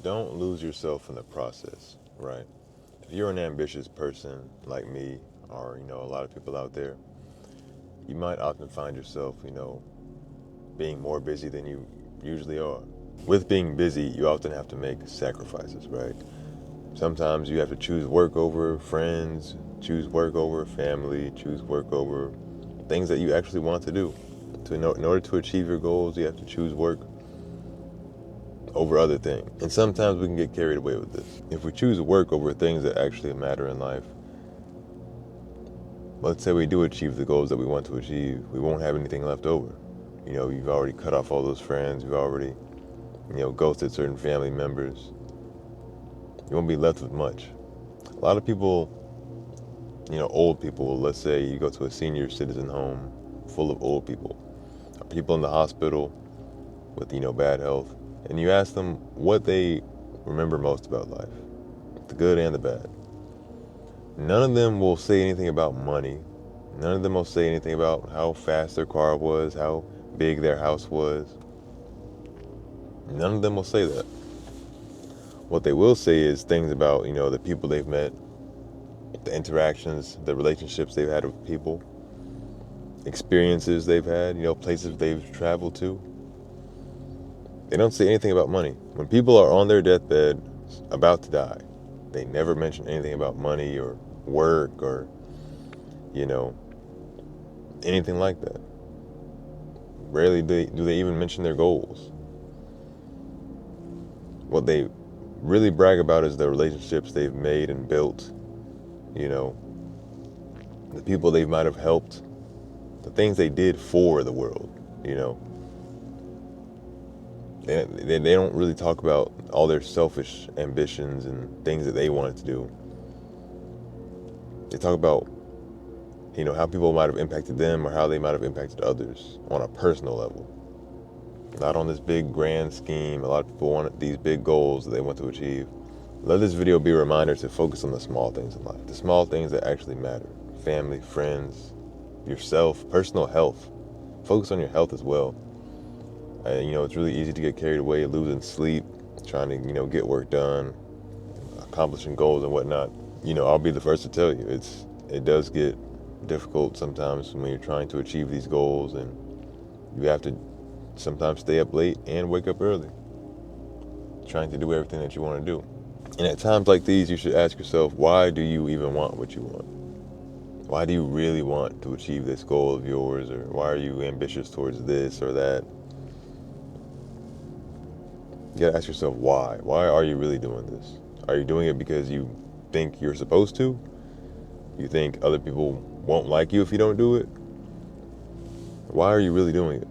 Don't lose yourself in the process, right? If you're an ambitious person like me, or a lot of people out there, you might often find yourself, being more busy than you usually are. With being busy, you often have to make sacrifices, right? Sometimes you have to choose work over friends, choose work over family, choose work over things that you actually want to do. In order to achieve your goals, you have to choose work over other things. And sometimes we can get carried away with this. If we choose work over things that actually matter in life, let's say we do achieve the goals that we want to achieve, we won't have anything left over. You've already cut off all those friends, you've already, ghosted certain family members. You won't be left with much. A lot of people, old people, let's say you go to a senior citizen home full of old people, people in the hospital with, bad health, and you ask them what they remember most about life, the good and the bad. None of them will say anything about money. None of them will say anything about how fast their car was, how big their house was. None of them will say that. What they will say is things about, the people they've met, the interactions, the relationships they've had with people, experiences they've had, places they've traveled to. They don't say anything about money. When people are on their deathbed, about to die, they never mention anything about money or work or, you know, anything like that. Rarely do they even mention their goals. What they really brag about is the relationships they've made and built, you know, the people they might have helped, the things they did for the world, you know. They don't really talk about all their selfish ambitions and things that they wanted to do. They talk about, how people might have impacted them or how they might have impacted others on a personal level. Not on this big grand scheme. A lot of people want these big goals that they want to achieve. Let this video be a reminder to focus on the small things in life, the small things that actually matter. Family, friends, yourself, personal health. Focus on your health as well. It's really easy to get carried away, losing sleep, trying to, get work done, accomplishing goals and whatnot. I'll be the first to tell you, it does get difficult sometimes when you're trying to achieve these goals, and you have to sometimes stay up late and wake up early, trying to do everything that you want to do. And at times like these, you should ask yourself, why do you even want what you want? Why do you really want to achieve this goal of yours, or why are you ambitious towards this or that? You gotta ask yourself why. Why are you really doing this? Are you doing it because you think you're supposed to? You think other people won't like you if you don't do it? Why are you really doing it?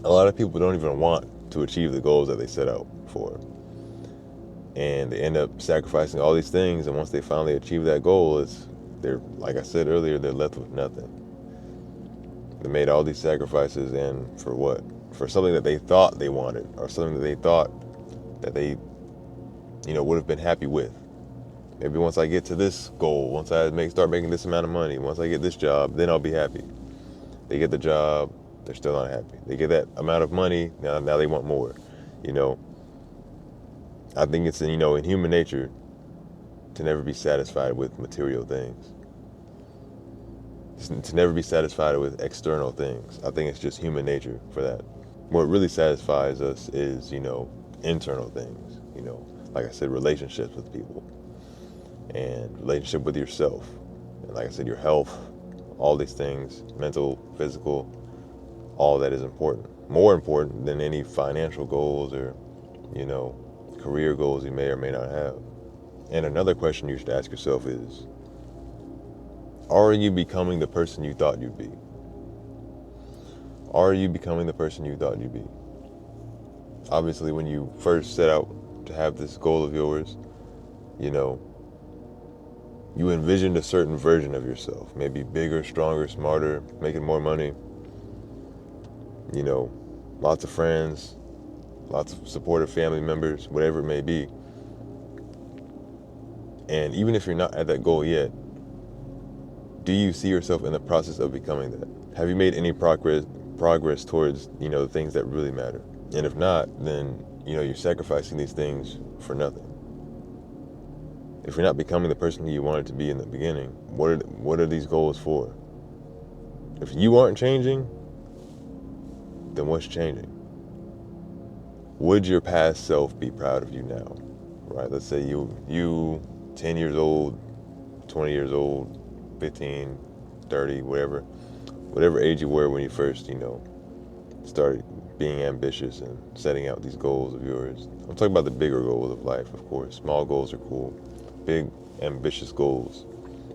A lot of people don't even want to achieve the goals that they set out for. And they end up sacrificing all these things, and once they finally achieve that goal, they're, like I said earlier, they're left with nothing. They made all these sacrifices, and for what? For something that they thought they wanted, or something that they thought that they, would have been happy with. Maybe once I get to this goal, once I start making this amount of money, once I get this job, then I'll be happy. They get the job, they're still not happy. They get that amount of money, now they want more. I think it's in human nature to never be satisfied with material things. To never be satisfied with external things. I think it's just human nature for that. What really satisfies us is, internal things. Like I said, relationships with people and relationship with yourself. And like I said, your health, all these things, mental, physical, all that is important. More important than any financial goals or, career goals you may or may not have. And another question you should ask yourself is, are you becoming the person you thought you'd be? Are you becoming the person you thought you'd be? Obviously, when you first set out to have this goal of yours, you envisioned a certain version of yourself, maybe bigger, stronger, smarter, making more money, lots of friends, lots of supportive family members, whatever it may be. And even if you're not at that goal yet, do you see yourself in the process of becoming that? Have you made any progress towards, the things that really matter? And if not, then, you're sacrificing these things for nothing. If you're not becoming the person who you wanted to be in the beginning, what are these goals for? If you aren't changing, then what's changing? Would your past self be proud of you now? Right? Let's say you 10 years old, 20 years old, 15, 30, whatever age you were when you first, started being ambitious and setting out these goals of yours. I'm talking about the bigger goals of life, of course. Small goals are cool. Big, ambitious goals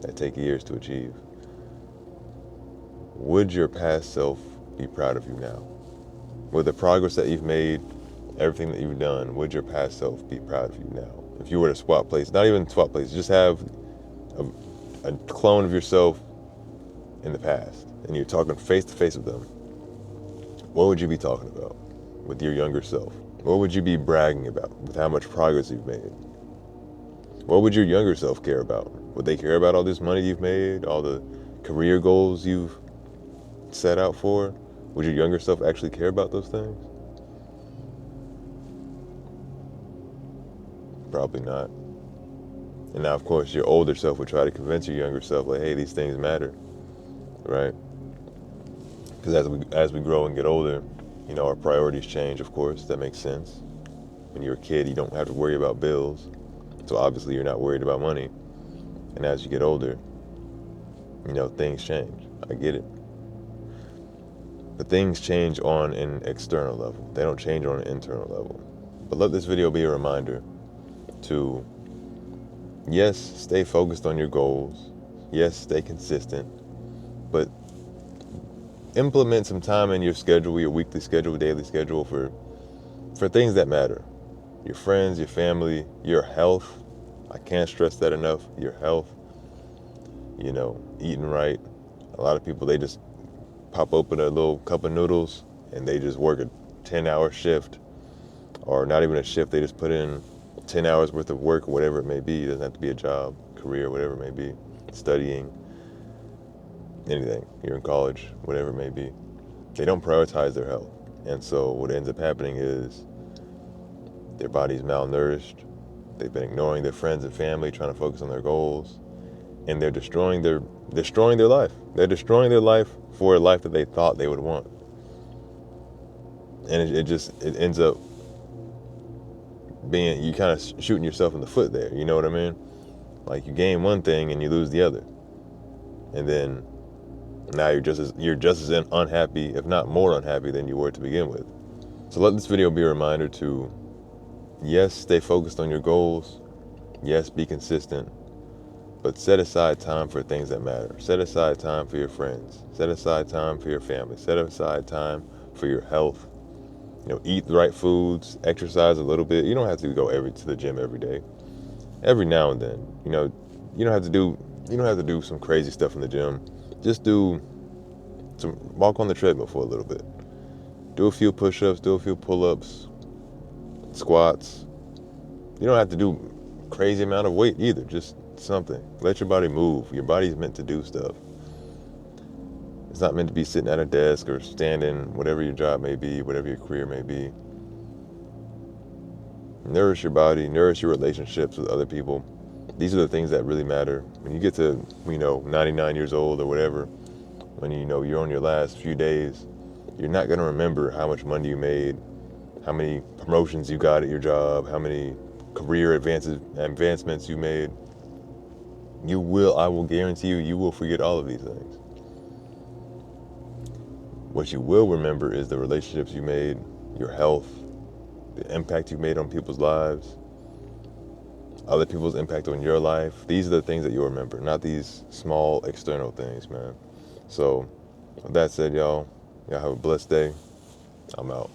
that take years to achieve. Would your past self be proud of you now? With the progress that you've made, everything that you've done, would your past self be proud of you now? If you were to swap places, not even swap places, just have a clone of yourself in the past, and you're talking face to face with them, what would you be talking about with your younger self? What would you be bragging about with how much progress you've made? What would your younger self care about? Would they care about all this money you've made, all the career goals you've set out for? Would your younger self actually care about those things? Probably not. And now, of course, your older self would try to convince your younger self, like, hey, these things matter, right? Because as we grow and get older, our priorities change, of course. That makes sense. When you're a kid, you don't have to worry about bills. So obviously you're not worried about money. And as you get older, things change. I get it. But things change on an external level. They don't change on an internal level. But let this video be a reminder to, yes, stay focused on your goals. Yes, stay consistent. But implement some time in your schedule, your weekly schedule, daily schedule for things that matter. Your friends, your family, your health. I can't stress that enough. Your health, eating right. A lot of people, they just pop open a little cup of noodles and they just work a 10-hour shift, or not even a shift. They just put in 10 hours worth of work, whatever it may be. It doesn't have to be a job, career, whatever it may be. Studying, anything. You're in college, whatever it may be. They don't prioritize their health. And so what ends up happening is their body's malnourished. They've been ignoring their friends and family, trying to focus on their goals, and they're destroying their life. They're destroying their life for a life that they thought they would want. And it ends up being, you kind of shooting yourself in the foot there. You know what I mean? Like, you gain one thing and you lose the other, and then now you're just as unhappy, if not more unhappy, than you were to begin with. So let this video be a reminder to, yes, stay focused on your goals. Yes, be consistent. But set aside time for things that matter. Set aside time for your friends. Set aside time for your family. Set aside time for your health. Eat the right foods. Exercise a little bit. You don't have to go to the gym every day. Every now and then. You don't have to do some crazy stuff in the gym. Just walk on the treadmill for a little bit. Do a few push-ups. Do a few pull-ups. Squats. You don't have to do crazy amount of weight either. Just something. Let your body move. Your body's meant to do stuff. It's not meant to be sitting at a desk or standing, whatever your job may be, whatever your career may be. Nourish your body, nourish your relationships with other people. These are the things that really matter. When you get to, 99 years old or whatever, when you're on your last few days, you're not going to remember how much money you made, how many promotions you got at your job, how many career advancements you made. I will guarantee you will forget all of these things. What you will remember is the relationships you made, your health, the impact you made on people's lives, other people's impact on your life. These are the things that you'll remember, not these small external things, man. So with that said, y'all have a blessed day. I'm out.